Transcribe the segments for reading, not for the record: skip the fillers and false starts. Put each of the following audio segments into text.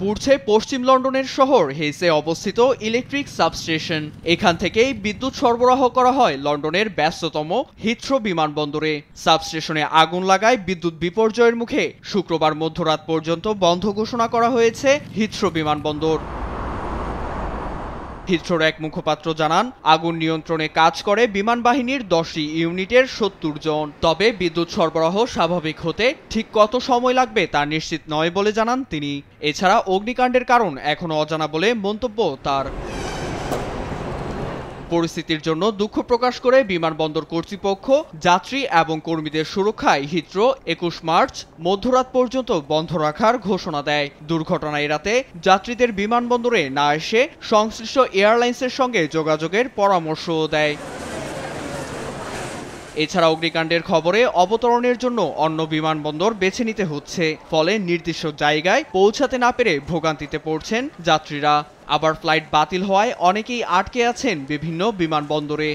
পুড়ছে পশ্চিম লন্ডনের শহর হেইসে অবস্থিত ইলেকট্রিক সাবস্টেশন। এখান থেকেই বিদ্যুৎ সরবরাহ করা হয় লন্ডনের ব্যস্ততম হিথ্রো বিমানবন্দরে। সাবস্টেশনে আগুন লাগায় বিদ্যুৎ বিপর্যয়ের মুখে শুক্রবার মধ্যরাত পর্যন্ত বন্ধ ঘোষণা করা হয়েছে হিথ্রো বিমানবন্দর। হিথ্রোর এক মুখপাত্র জানান, আগুন নিয়ন্ত্রণে কাজ করে বিমান বাহিনীর 10টি ইউনিটের 70 জন। তবে বিদ্যুৎ সরবরাহ স্বাভাবিক হতে ঠিক কত সময় লাগবে তা নিশ্চিত নয় বলে জানান তিনি। এছাড়া অগ্নিকাণ্ডের কারণ এখনো অজানা বলে মন্তব্য তার। পরিস্থিতির জন্য দুঃখ প্রকাশ করে বিমানবন্দর কর্তৃপক্ষ যাত্রী এবং কর্মীদের সুরক্ষায় হিথ্রো 21 মার্চ মধ্যরাত পর্যন্ত বন্ধ রাখার ঘোষণা দেয়। দুর্ঘটনা এড়াতে যাত্রীদের বিমানবন্দরে না এসে সংশ্লিষ্ট এয়ারলাইন্সের সঙ্গে যোগাযোগের পরামর্শও দেয়। এছাড়া অগ্নিকাণ্ডের খবরে অবতরণের জন্য অন্য বিমানবন্দর বেছে নিতে হচ্ছে, ফলে নির্দিষ্ট জায়গায় পৌঁছাতে না পেরে ভোগান্তিতে পড়ছেন যাত্রীরা। আবার ফ্লাইট বাতিল হওয়ায় অনেকেই আটকে আছেন বিভিন্ন বিমানবন্দরে।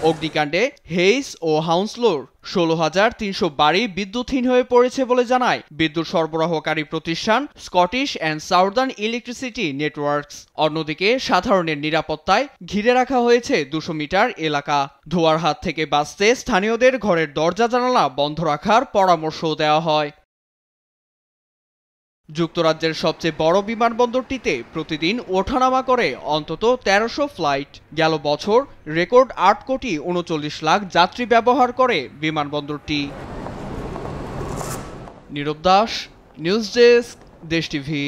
অগ্নিকাণ্ডে হেইস ও হাউন্সলোর 16,300 বাড়ি বিদ্যুৎহীন হয়ে পড়েছে বলে জানায় বিদ্যুৎ সরবরাহকারী প্রতিষ্ঠান Scottish and southern electricity networks. অন্যদিকে সাধারণের নিরাপত্তায় ঘিরে রাখা হয়েছে 200 মিটার এলাকা। ধোঁয়ার হাত থেকে বাঁচতে স্থানীয়দের ঘরের দরজা জানালা বন্ধ রাখার পরামর্শও দেওয়া হয়। যুক্তরাজ্যের সবচেয়ে বড় বিমানবন্দরটিতে প্রতিদিন ওঠানামা করে অন্তত 1300 ফ্লাইট। গেল বছর রেকর্ড 8 কোটি 39 লাখ যাত্রী ব্যবহার করে বিমানবন্দরটি। নীরব দাস, নিউজ ডেস্ক, দেশ টিভি।